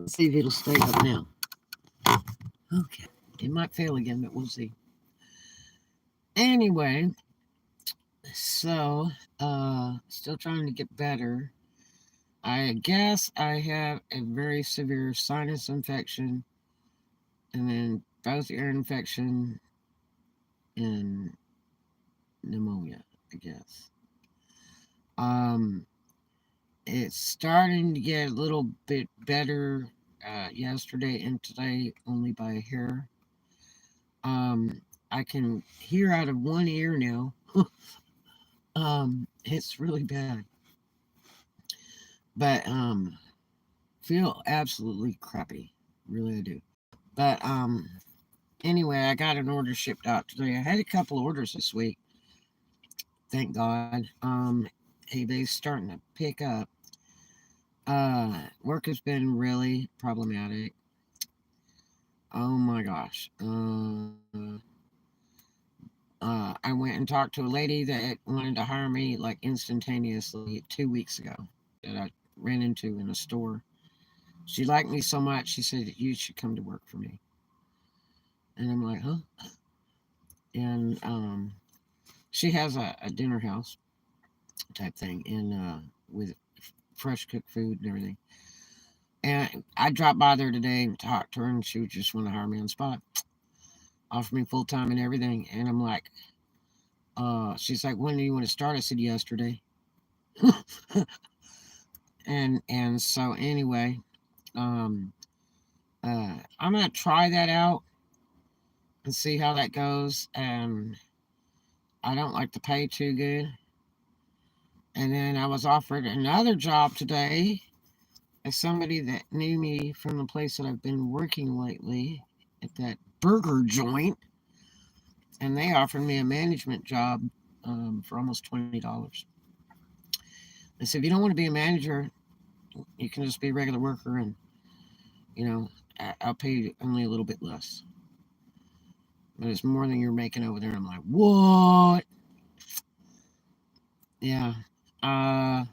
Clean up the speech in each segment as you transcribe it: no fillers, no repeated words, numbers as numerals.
Let's see if it'll stay up now. Okay. It might fail again, but we'll see. Anyway, so still trying to get better. I guess I have a very severe sinus infection and then both ear infection and pneumonia, I guess. Um it's starting to get a little bit better yesterday and today only by a hair. I can hear out of one ear now. It's really bad. But feel absolutely crappy. Really I do. But anyway, I got an order shipped out today. I had a couple orders this week. Thank God. eBay's starting to pick up. Work has been really problematic. Oh my gosh. I went and talked to a lady that wanted to hire me like instantaneously 2 weeks ago that I ran into in a store. She liked me so much, she said, you should come to work for me. And I'm like, huh? And she has a dinner house type thing and with fresh cooked food and everything. And I dropped by there today and talked to her, and she would just want to hire me on the spot, offer me full time and everything. And I'm like, she's like, when do you want to start? I said, yesterday. and so anyway, um, I'm gonna try that out and see how that goes. And I don't like to pay too good. And then I was offered another job today as somebody that knew me from the place that I've been working lately at that burger joint. And they offered me a management job for almost $20. They said, if you don't want to be a manager, you can just be a regular worker and, you know, I'll pay you only a little bit less. But it's more than you're making over there. I'm like, what? Yeah. Uh,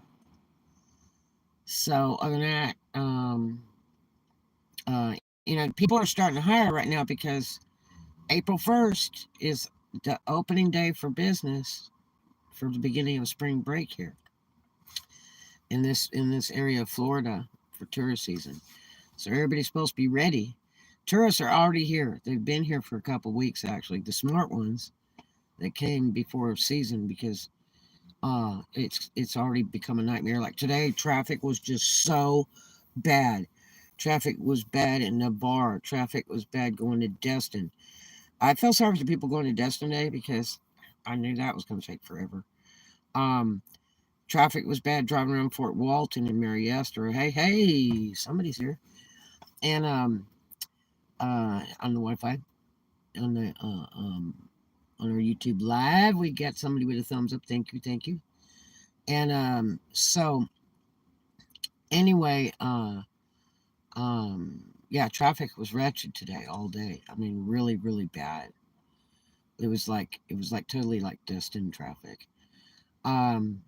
so other than that, people are starting to hire right now because April 1st is the opening day for business for the beginning of spring break here in this area of Florida for tourist season. So everybody's supposed to be ready. Tourists are already here. They've been here for a couple of weeks actually. The smart ones that came before season because it's already become a nightmare. Like today, traffic was just so bad. Traffic was bad in Navarre. Traffic was bad going to Destin. I felt sorry for the people going to Destin today because I knew that was going to take forever. Um, Traffic was bad driving around Fort Walton and Mary Esther. Hey, somebody's here. And on the Wi-Fi, on the on our YouTube live, we got somebody with a thumbs up. Thank you. And so anyway, yeah, traffic was wretched today all day. I mean, really, really bad. It was like totally like destined traffic. Um,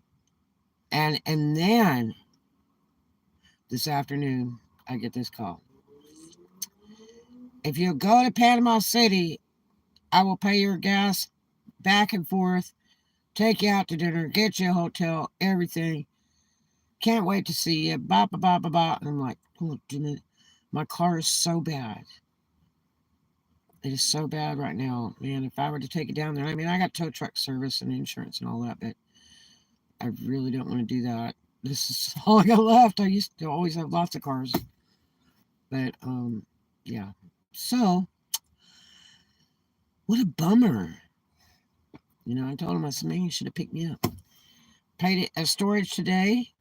and then this afternoon, I get this call. If you go to Panama City, I will pay your gas back and forth, take you out to dinner, get you a hotel, everything. Can't wait to see you. Blah, blah, blah, blah, blah. And I'm like, oh, my car is so bad. It is so bad right now, man. If I were to take it down there, I mean, I got tow truck service and insurance and all that, but I really don't want to do that. This is all I got left. I used to always have lots of cars, but yeah. So, what a bummer. I told him, I said, man, you should have picked me up. Paid it as storage today.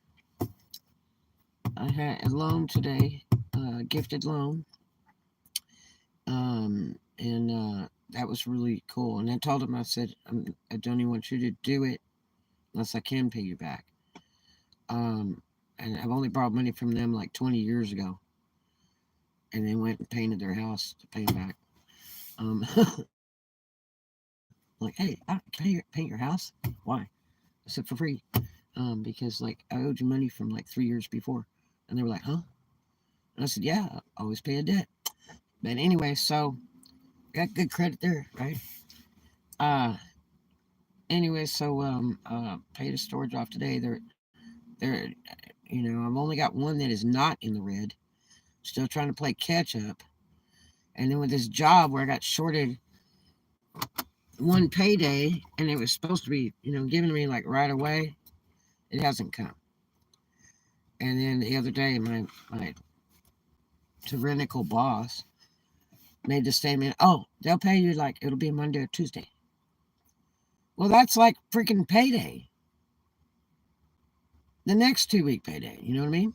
I had a loan today, gifted loan. And that was really cool. And I told him, I said, I don't even want you to do it unless I can pay you back. And I've only borrowed money from them like 20 years ago. And they went and painted their house to pay them back. Like, hey, can I paint your house? Why? I said, for free. Because like I owed you money from like 3 years before. And they were like, huh? And I said, yeah, I always pay a debt. But anyway, so got good credit there, right? Uh, anyway, so paid a storage off today. They're, I've only got one that is not in the red. Still trying to play catch up. And then with this job where I got shorted one payday, and it was supposed to be, given to me like right away, it hasn't come. And then the other day, my tyrannical boss made the statement, "Oh, they'll pay you like it'll be Monday or Tuesday." Well, that's like freaking payday. The next 2 week payday, you know what I mean?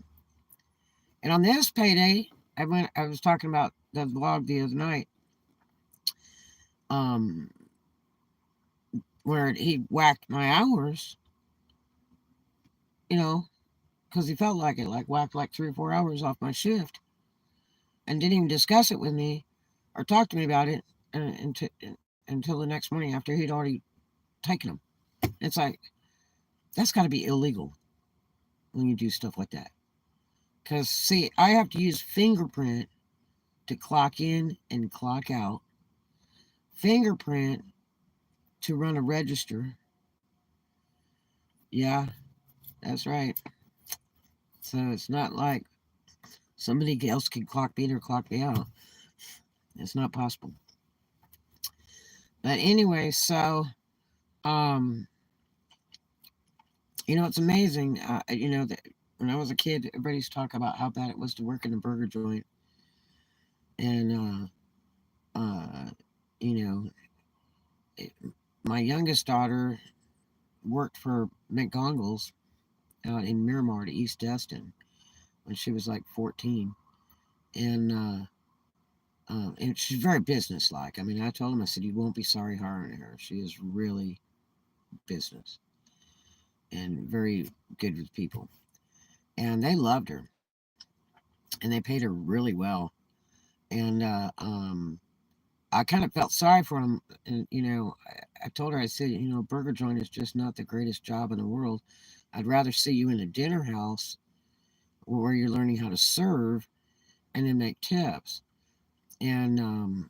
And on this payday, I was talking about the vlog the other night, um, where he whacked my hours, you know, because he felt like it, like whacked like 3 or 4 hours off my shift, and didn't even discuss it with me or talk to me about it until the next morning after he'd already taken them. It's like that's got to be illegal when you do stuff like that. Because see, I have to use fingerprint to clock in and clock out, fingerprint to run a register. Yeah, that's right. So it's not like somebody else can clock me in or clock me out. It's not possible. But anyway, so um, it's amazing. That when I was a kid, everybody's talk about how bad it was to work in a burger joint, and you know, it, my youngest daughter worked for McDonald's out in Miramar to East Destin when she was like 14, and she's very businesslike. I mean, I told him, I said, you won't be sorry hiring her. She is really business and very good with people, and they loved her, and they paid her really well. And I kind of felt sorry for him. And I told her, I said, burger joint is just not the greatest job in the world. I'd rather see you in a dinner house where you're learning how to serve and then make tips. And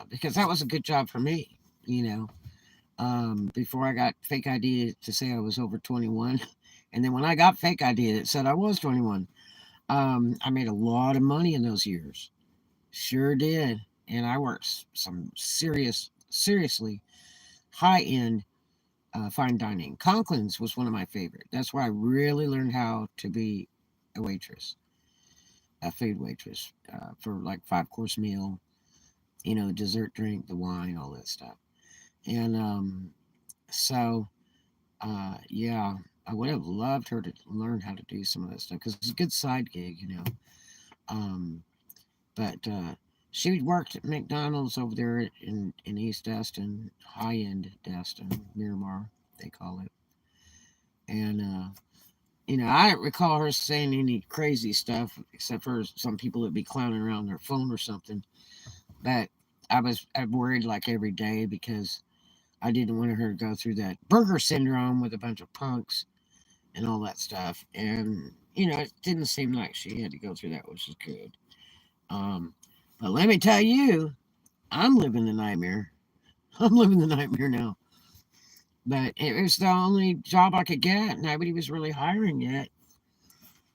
because that was a good job for me, before I got fake ID to say I was over 21. And then when I got fake ID that said I was 21, I made a lot of money in those years. Sure did. And I worked some seriously high end fine dining. Conklin's was one of my favorite. That's where I really learned how to be a waitress, a food waitress, for like 5 course meal, the dessert, drink, the wine, all that stuff. And so, yeah, I would have loved her to learn how to do some of that stuff because it's a good side gig. Um, but she worked at McDonald's over there in East Destin, high end Destin, Miramar, they call it. And, I don't recall her saying any crazy stuff except for some people that be clowning around their phone or something. But I worried like every day because I didn't want her to go through that burger syndrome with a bunch of punks and all that stuff. And, it didn't seem like she had to go through that, which is good. Um, but let me tell you, I'm living the nightmare. I'm living the nightmare now. But it was the only job I could get. Nobody was really hiring yet.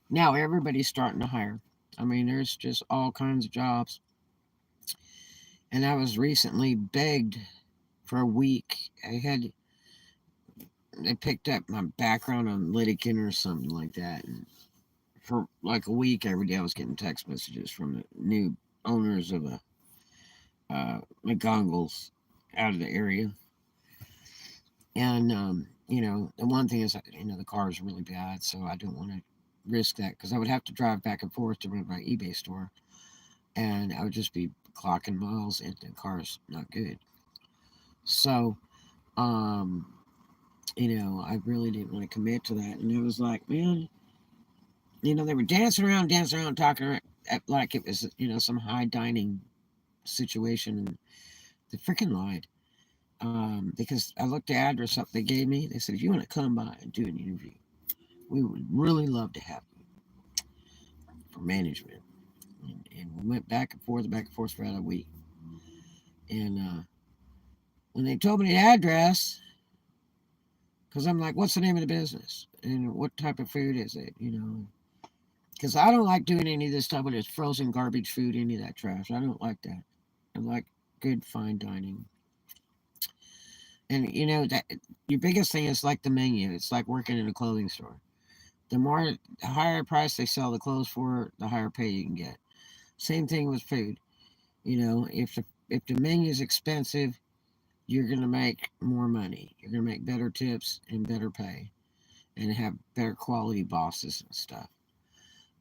Now everybody's starting to hire. I mean, there's just all kinds of jobs. And I was recently begged for a week. They picked up my background on Lydican or something like that. And for like a week, every day I was getting text messages from the new owners of the McGongles out of the area. And, the one thing is, the car is really bad, so I don't want to risk that because I would have to drive back and forth to run my eBay store. And I would just be clocking miles, and the car's not good. So, um, I really didn't want to commit to that. And it was like, man, they were dancing around, talking around, like it was, some high dining situation. And they freaking lied. Because I looked the address up they gave me. They said, if you want to come by and do an interview, we would really love to have you for management. And we went back and forth for about a week. And when they told me the address, because I'm like, what's the name of the business? And what type of food is it? Because I don't like doing any of this stuff with this frozen garbage food, any of that trash. I don't like that. I like good fine dining. And that your biggest thing is like the menu. It's like working in a clothing store. The higher price they sell the clothes for, the higher pay you can get. Same thing with food. If the menu is expensive, you're gonna make more money. You're gonna make better tips and better pay, and have better quality bosses and stuff.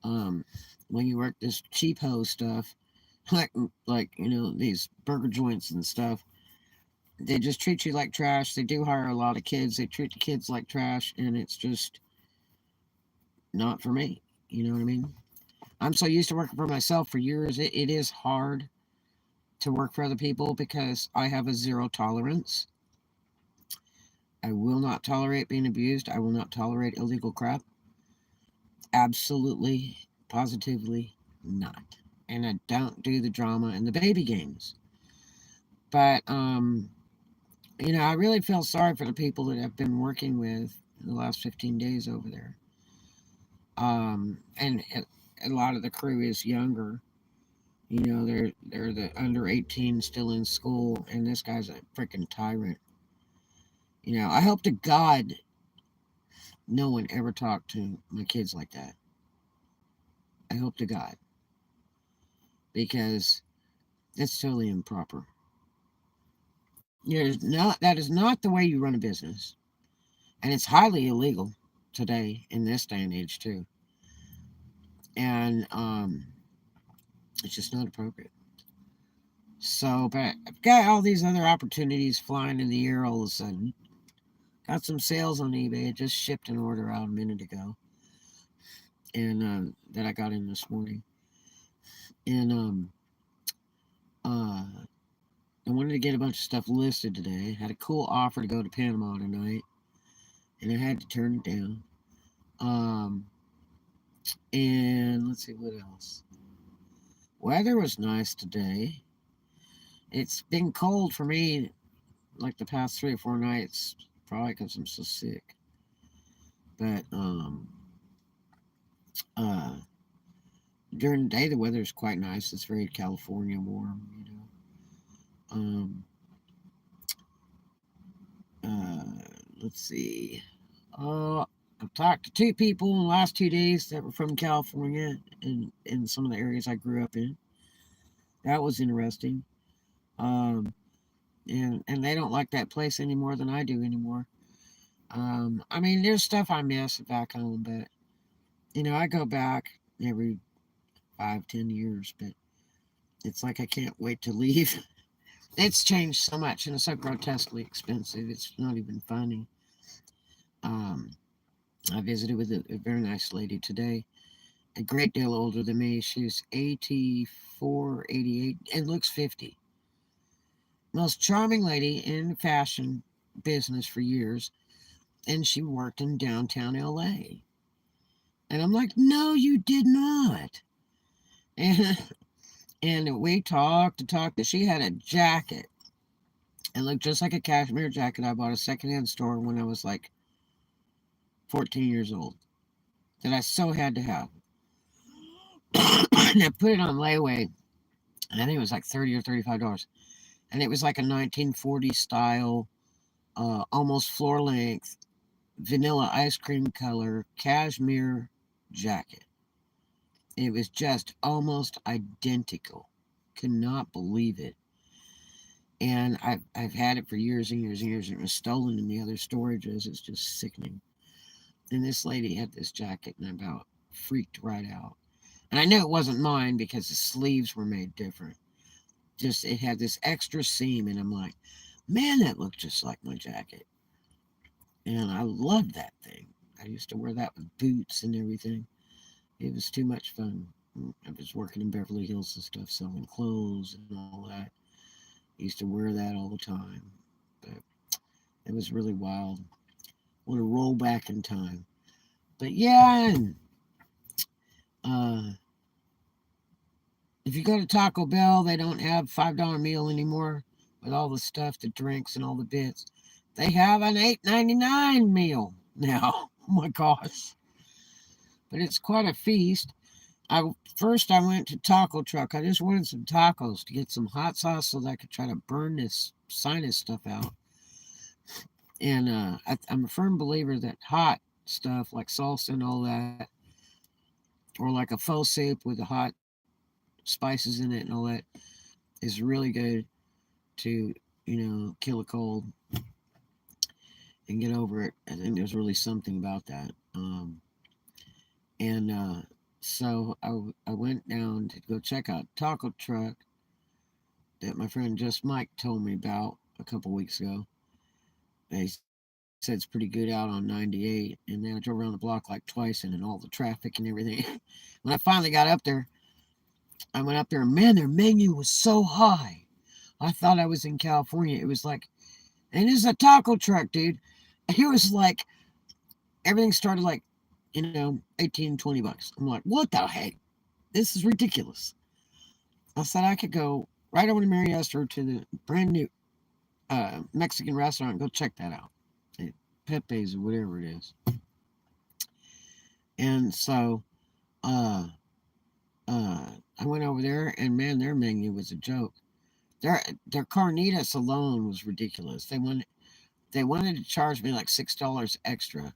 Um, when you work this cheap ho stuff, like these burger joints and stuff, they just treat you like trash. They do hire a lot of kids. They treat the kids like trash, and it's just not for me. You know what I mean? I'm so used to working for myself for years. It is hard to work for other people because I have a zero tolerance. I will not tolerate being abused. I will not tolerate illegal crap. Absolutely, positively not. And I don't do the drama and the baby games. But I really feel sorry for the people that I've been working with in the last 15 days over there. And a lot of the crew is younger. They're the under 18 still in school, and this guy's a freaking tyrant. I hope to God no one ever talked to my kids like that. I hope to God, because that's totally improper. That is not the way you run a business, and it's highly illegal today in this day and age too. And it's just not appropriate. So, but I've got all these other opportunities flying in the air all of a sudden. Got some sales on eBay. I just shipped an order out a minute ago, and that I got in this morning. And uh, I wanted to get a bunch of stuff listed today. Had a cool offer to go to Panama tonight, and I had to turn it down. And let's see what else. Weather was nice today. It's been cold for me like the past 3 or 4 nights, probably because I'm so sick. But uh, during the day, the weather is quite nice. It's very California warm. Um, uh, let's see. I've talked to 2 people in the last 2 days that were from California and in some of the areas I grew up in. That was interesting. Um, and they don't like that place any more than I do anymore. I mean, there's stuff I miss back home, but I go back every 5, 10 years, but it's like I can't wait to leave. It's changed so much, and it's so grotesquely expensive. It's not even funny. Um, I visited with a very nice lady today, a great deal older than me. She's 84, 88, and looks 50. Most charming lady in the fashion business for years, and she worked in downtown LA. And I'm like, no, you did not. And and we talked and talked. And she had a jacket. It looked just like a cashmere jacket I bought at a secondhand store when I was like 14 years old. That I so had to have. And I put it on layaway. And I think it was like $30 or $35. And it was like a 1940s style, almost floor length, vanilla ice cream color cashmere jacket. It was just almost identical. Could not believe it. And I've had it for years and years and years. And it was stolen in the other storages. It's just sickening. And this lady had this jacket, and I about freaked right out. And I knew it wasn't mine because the sleeves were made different. Just it had this extra seam, and I'm like, man, that looked just like my jacket. And I loved that thing. I used to wear that with boots and everything. It was too much fun. I was working in Beverly Hills and stuff, selling clothes and all that. I used to wear that all the time. But it was really wild. Want to roll back in time. But yeah, and uh, If you go to Taco Bell, they don't have $5 meal anymore with all the stuff, the drinks, and all the bits. They have an $8.99 meal now. Oh my gosh. But it's quite a feast. I went to Taco Truck. I just wanted some tacos to get some hot sauce so that I could try to burn this sinus stuff out. And I'm a firm believer that hot stuff like salsa and all that, or like a faux soup with the hot spices in it and all that, is really good to, kill a cold and get over it. I think there's really something about that. And so I went down to go check out Taco Truck that my friend Just Mike told me about a couple weeks ago. He said it's pretty good out on 98. And then I drove around the block like twice and in all the traffic and everything. When I finally got up there, I went up there and man, their menu was so high. I thought I was in California. It was like, and it's a taco truck, dude. It was like, everything started like, 18, $20. I'm like, what the heck? This is ridiculous. I said I could go right over to Mariester to the brand new Mexican restaurant and go check that out. Pepe's or whatever it is. And so uh, I went over there and man, their menu was a joke. Their carnitas alone was ridiculous. They wanted to charge me like $6 extra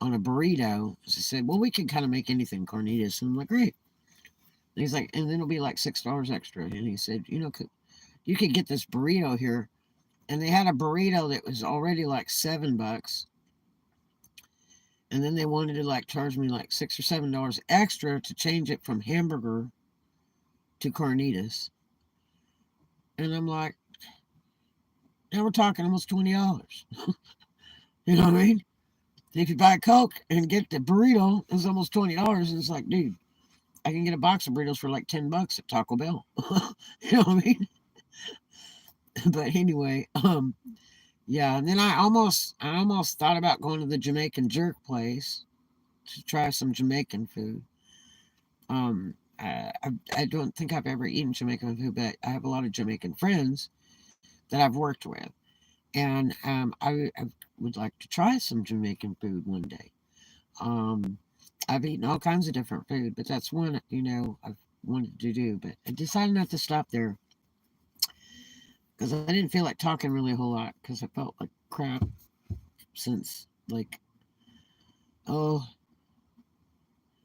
on a burrito. So I said, well, we can kind of make anything carnitas. And I'm like, great. And he's like, and then it'll be like $6 extra. And he said, you could get this burrito here. And they had a burrito that was already like $7. And then they wanted to like charge me like $6 or $7 extra to change it from hamburger to carnitas. And I'm like, now we're talking almost $20. You know what I mean? If you buy a Coke and get the burrito, it's almost $20. And it's like, dude, I can get a box of burritos for like $10 at Taco Bell. You know what I mean? But anyway, yeah. And then I almost thought about going to the Jamaican jerk place to try some Jamaican food. I don't think I've ever eaten Jamaican food, but I have a lot of Jamaican friends that I've worked with, and I would like to try some Jamaican food one day. Um, I've eaten all kinds of different food, but that's one I've wanted to do. But I decided not to stop there because I didn't feel like talking really a whole lot because I felt like crap since like oh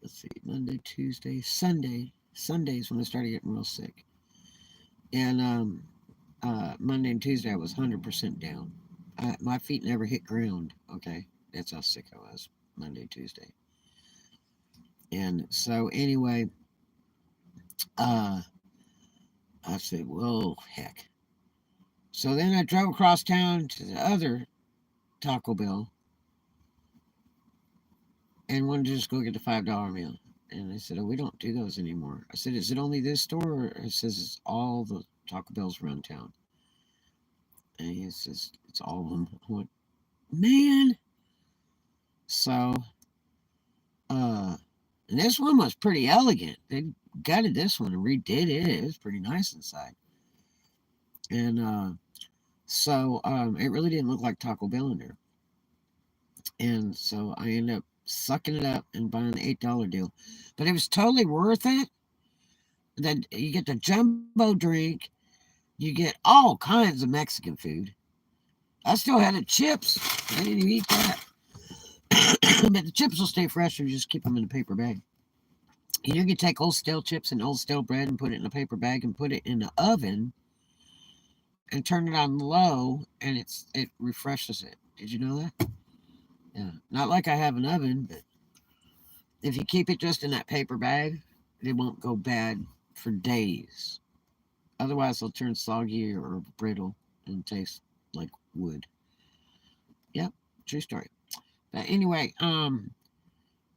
let's see Monday, Tuesday, Sunday. Sundays when I started getting real sick, and Monday and Tuesday I was 100% down. My feet never hit ground. Okay, that's how sick I was Monday, Tuesday. And so anyway, uh, I said, "Whoa, heck!" So then I drove across town to the other Taco Bell and wanted to just go get the $5 meal. And they said, "Oh, we don't do those anymore." I said, "Is it only this store?" Or it says it's all the Taco Bells around town. And he says it's all of them. I went, man. So, uh, and this one was pretty elegant. They gutted this one and redid it. It was pretty nice inside. And it really didn't look like Taco Bell in there. And so I ended up sucking it up and buying the $8 deal. But it was totally worth it. That you get the jumbo drink, you get all kinds of Mexican food. I still had the chips. I didn't even eat that. But the chips will stay fresh if you just keep them in a paper bag. You can take old stale chips and old stale bread and put it in a paper bag and put it in the oven and turn it on low and it refreshes it. Did you know that? Yeah. Not like I have an oven, but if you keep it just in that paper bag, it won't go bad for days. Otherwise, it'll turn soggy or brittle and taste like wood. Yep, true story. But anyway,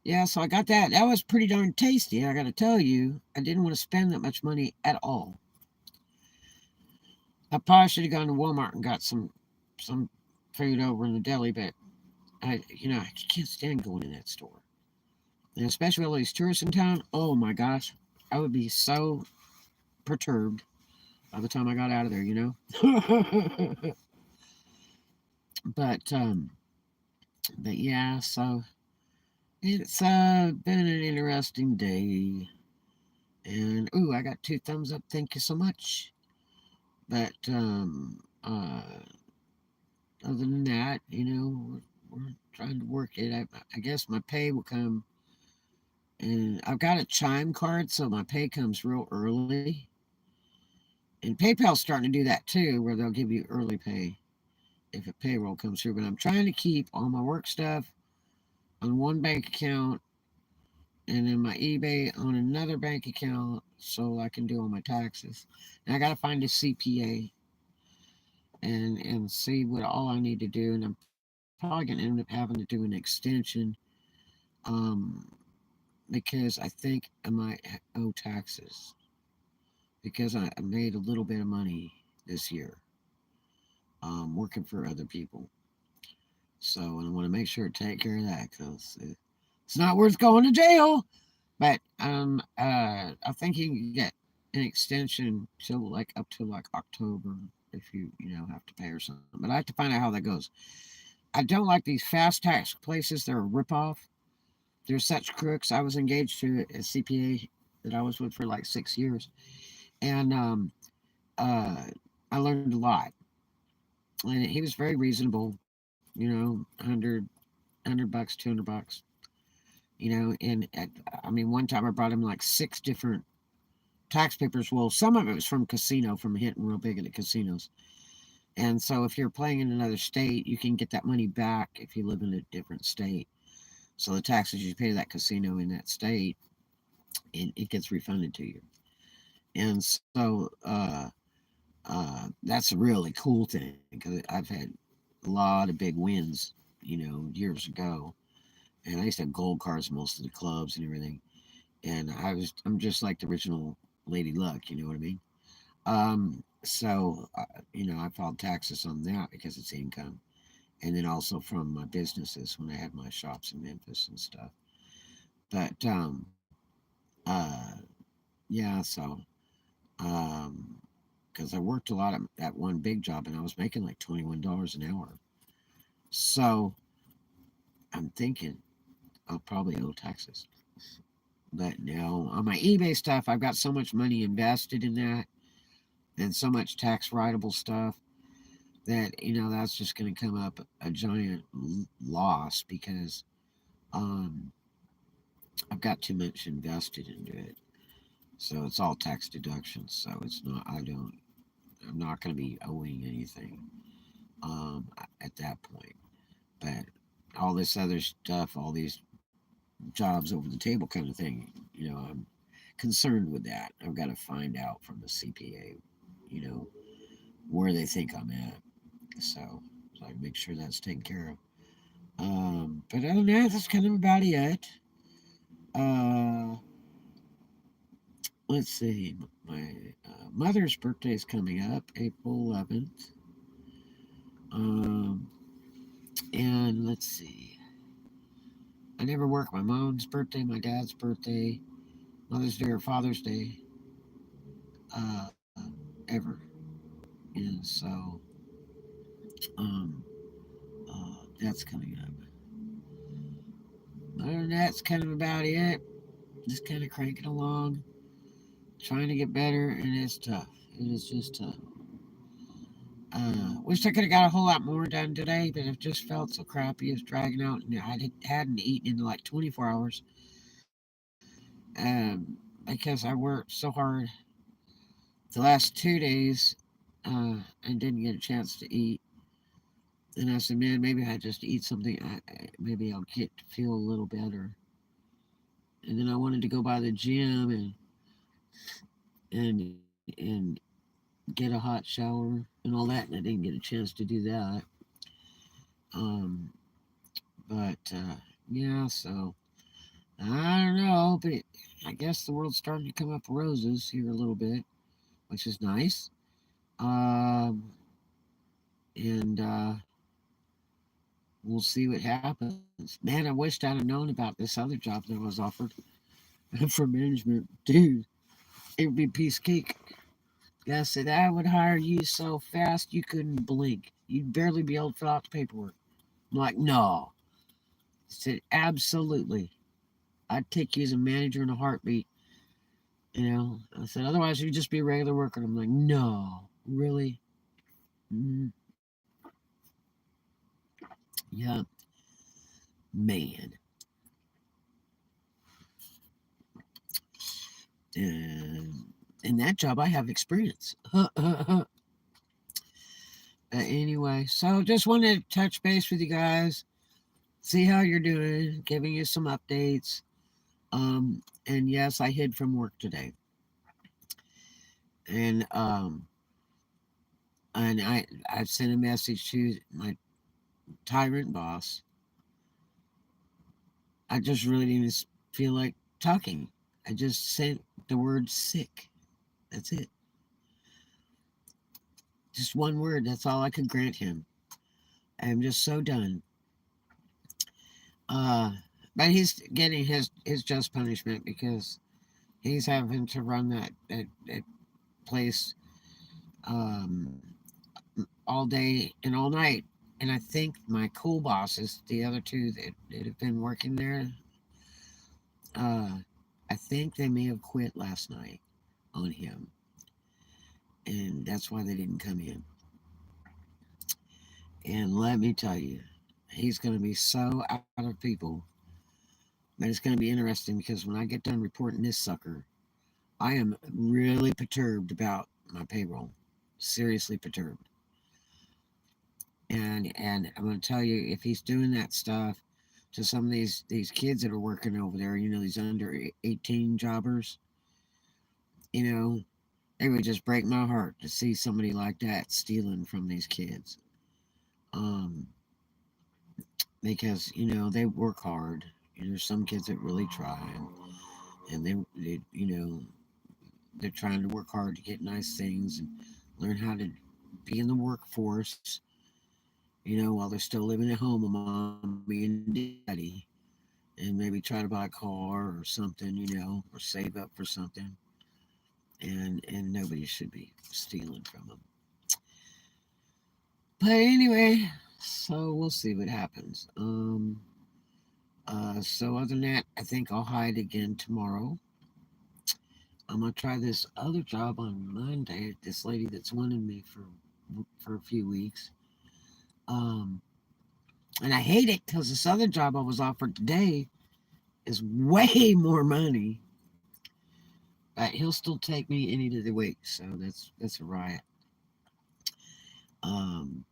yeah, so I got that. That was pretty darn tasty, I gotta tell you. I didn't want to spend that much money at all. I probably should have gone to Walmart and got some food over in the deli, but I can't stand going in that store. And especially all these tourists in town. Oh my gosh. I would be so perturbed by the time I got out of there, you know. but um, but yeah, so it's been an interesting day, and ooh, I got two thumbs up. Thank you so much. But other than that, you know, we're trying to work it. I guess my pay will come, and I've got a chime card, so my pay comes real early. And PayPal's starting to do that too, where they'll give you early pay if a payroll comes through. But I'm trying to keep all my work stuff on one bank account and then my eBay on another bank account so I can do all my taxes. And I got to find a CPA and see what all I need to do. And I'm probably going to end up having to do an extension um, because I think I might owe taxes because I made a little bit of money this year working for other people. So and I want to make sure to take care of that because it's not worth going to jail. But I think you can get an extension till like up to like October if you know have to pay or something. But I have to find out how that goes. I don't like these fast tax places. They're a ripoff. They're such crooks. I was engaged to a CPA that I was with for like 6 years, and uh, I learned a lot. And he was very reasonable. You know, 100 bucks, 200 bucks. You know, and I mean, one time I brought him like six different tax papers. Well, some of it was from casino, from hitting real big at the casinos. And so if you're playing in another state, you can get that money back if you live in a different state. So the taxes you pay to that casino in that state, it gets refunded to you. And so that's a really cool thing because I've had a lot of big wins, you know, years ago. And I used to have gold cards in most of the clubs and everything. And I'm just like the original Lady Luck, you know what I mean? You know, I filed taxes on that because it's income. And then also from my businesses when I had my shops in Memphis and stuff. But, uh, yeah, so, um, because I worked a lot at that one big job and I was making like $21 an hour. So I'm thinking I'll probably owe taxes. But no, on my eBay stuff, I've got so much money invested in that and so much tax writable stuff that you know that's just going to come up a giant loss because um, I've got too much invested into it. So it's all tax deductions. So it's not. I'm not going to be owing anything at that point. But all this other stuff, all these jobs over the table kind of thing, you know, I'm concerned with that. I've got to find out from the CPA, you know, where they think I'm at. So I can make sure that's taken care of. But other than that, that's kind of about it. Uh, let's see. My mother's birthday is coming up, April 11th. Um, and let's see. I never work my mom's birthday, my dad's birthday, Mother's Day, or Father's Day uh, ever. And so um, that's coming up. Other than that, that's kind of about it. Just kind of cranking along, trying to get better, and it's tough. It is just tough. Wish I could have got a whole lot more done today, but it just felt so crappy. It was dragging out, and hadn't eaten in like 24 hours because I worked so hard the last 2 days and didn't get a chance to eat. And I said, man, maybe I just eat something. Maybe I'll get to feel a little better. And then I wanted to go by the gym and get a hot shower and all that, and I didn't get a chance to do that. Um, but yeah, so I don't know, but I guess the world's starting to come up roses here a little bit, which is nice. Um, and we'll see what happens. Man, I wished I'd have known about this other job that I was offered for management, dude. It would be piece cake. Guy said, I would hire you so fast you couldn't blink. You'd barely be able to fill out the paperwork. I'm like, no. He said, absolutely. I'd take you as a manager in a heartbeat. I said, otherwise you'd just be a regular worker. I'm like, no, really? Mm, yeah, man. And in that job, I have experience. Anyway, so just wanted to touch base with you guys, see how you're doing, giving you some updates. And yes, I hid from work today, and I sent a message to my tyrant boss. I just really didn't feel like talking. I just sent the word sick. That's it. Just one word. That's all I could grant him. I'm just so done. Uh, but he's getting his just punishment because he's having to run that place um, all day and all night. And I think my cool bosses, the other two that have been working there, uh, I think they may have quit last night on him. And that's why they didn't come in. And let me tell you, he's going to be so out of people. But it's going to be interesting because when I get done reporting this sucker, I am really perturbed about my payroll. Seriously perturbed. And I'm going to tell you, if he's doing that stuff to some of these kids that are working over there, these under 18 jobbers, you know, it would just break my heart to see somebody like that stealing from these kids. Um, because they work hard. There's some kids that really try, and they're trying to work hard to get nice things and learn how to be in the workforce. While they're still living at home with mommy and daddy, and maybe try to buy a car or something, or save up for something. And nobody should be stealing from them. But anyway, so we'll see what happens. So other than that, I think I'll hide again tomorrow. I'm gonna try this other job on Monday. This lady that's wanted me for a few weeks. Um, and I hate it because this other job I was offered today is way more money. But he'll still take me any day of the week, so that's a riot. Um,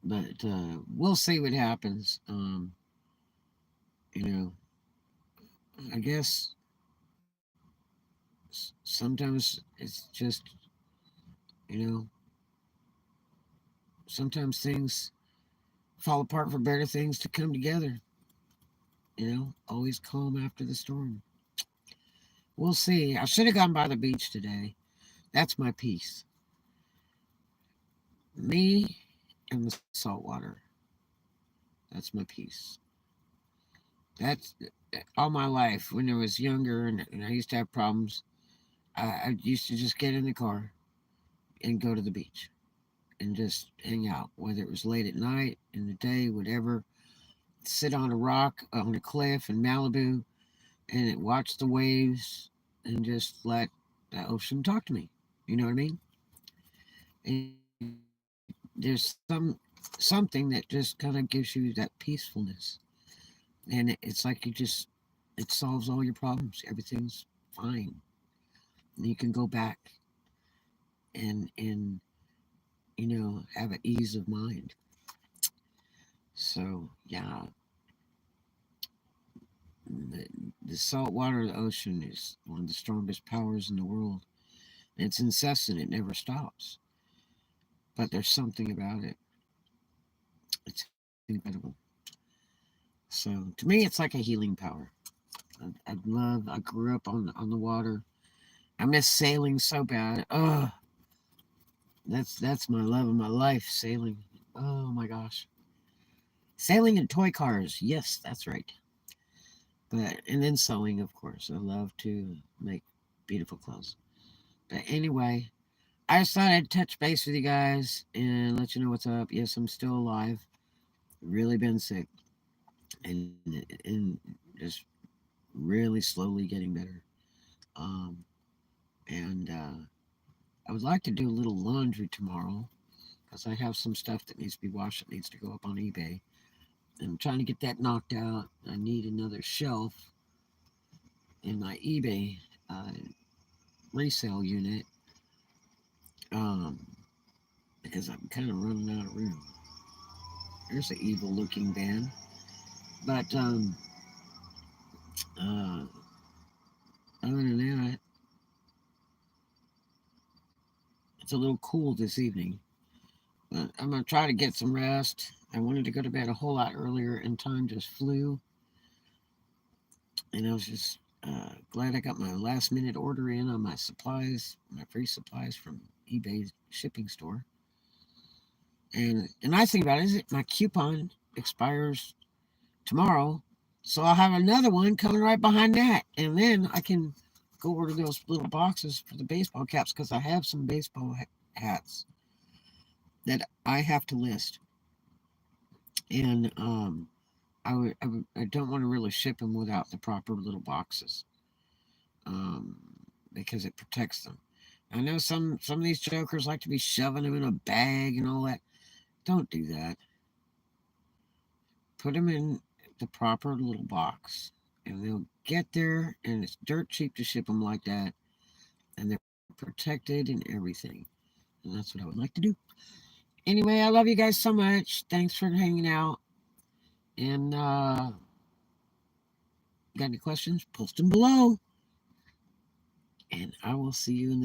but we'll see what happens. You know, I guess sometimes it's just you know sometimes things fall apart for better things to come together. Always calm after the storm. We'll see. I should have gone by the beach today. That's my peace. Me and the salt water. That's my peace. That's all my life. When I was younger and I used to have problems, I used to just get in the car and go to the beach and just hang out, whether it was late at night, in the day, whatever. Sit on a rock, on a cliff in Malibu, and watch the waves and just let the ocean talk to me. You know what I mean? And there's something that just kind of gives you that peacefulness, and it's like it solves all your problems. Everything's fine. And you can go back and have an ease of mind. So yeah, the, the salt water of the ocean is one of the strongest powers in the world. It's incessant; it never stops. But there's something about it. It's incredible. So to me, it's like a healing power. I love. I grew up on the water. I miss sailing so bad. Oh, that's my love of my life. Sailing. Oh my gosh. Sailing in toy cars. Yes, that's right. And then sewing, of course. I love to make beautiful clothes. But anyway, I just thought I'd touch base with you guys and let you know what's up. Yes, I'm still alive. Really been sick and just really slowly getting better. Um, and I would like to do a little laundry tomorrow because I have some stuff that needs to be washed that needs to go up on eBay. I'm trying to get that knocked out. I need another shelf in my eBay uh, resale unit um, because I'm kind of running out of room. There's an evil looking van. But uh, other than that, it's a little cool this evening. But I'm going to try to get some rest. I wanted to go to bed a whole lot earlier, and time just flew. And I was just glad I got my last minute order in on my supplies, my free supplies from eBay shipping store. And the nice thing about it is that my coupon expires tomorrow. So I'll have another one coming right behind that. And then I can go order those little boxes for the baseball caps because I have some baseball hats that I have to list. And I don't want to really ship them without the proper little boxes um, because it protects them. I know some of these jokers like to be shoving them in a bag and all that. Don't do that. Put them in the proper little box, and they'll get there. And it's dirt cheap to ship them like that, and they're protected and everything. And that's what I would like to do. Anyway, I love you guys so much. Thanks for hanging out. And got any questions? Post them below. And I will see you in the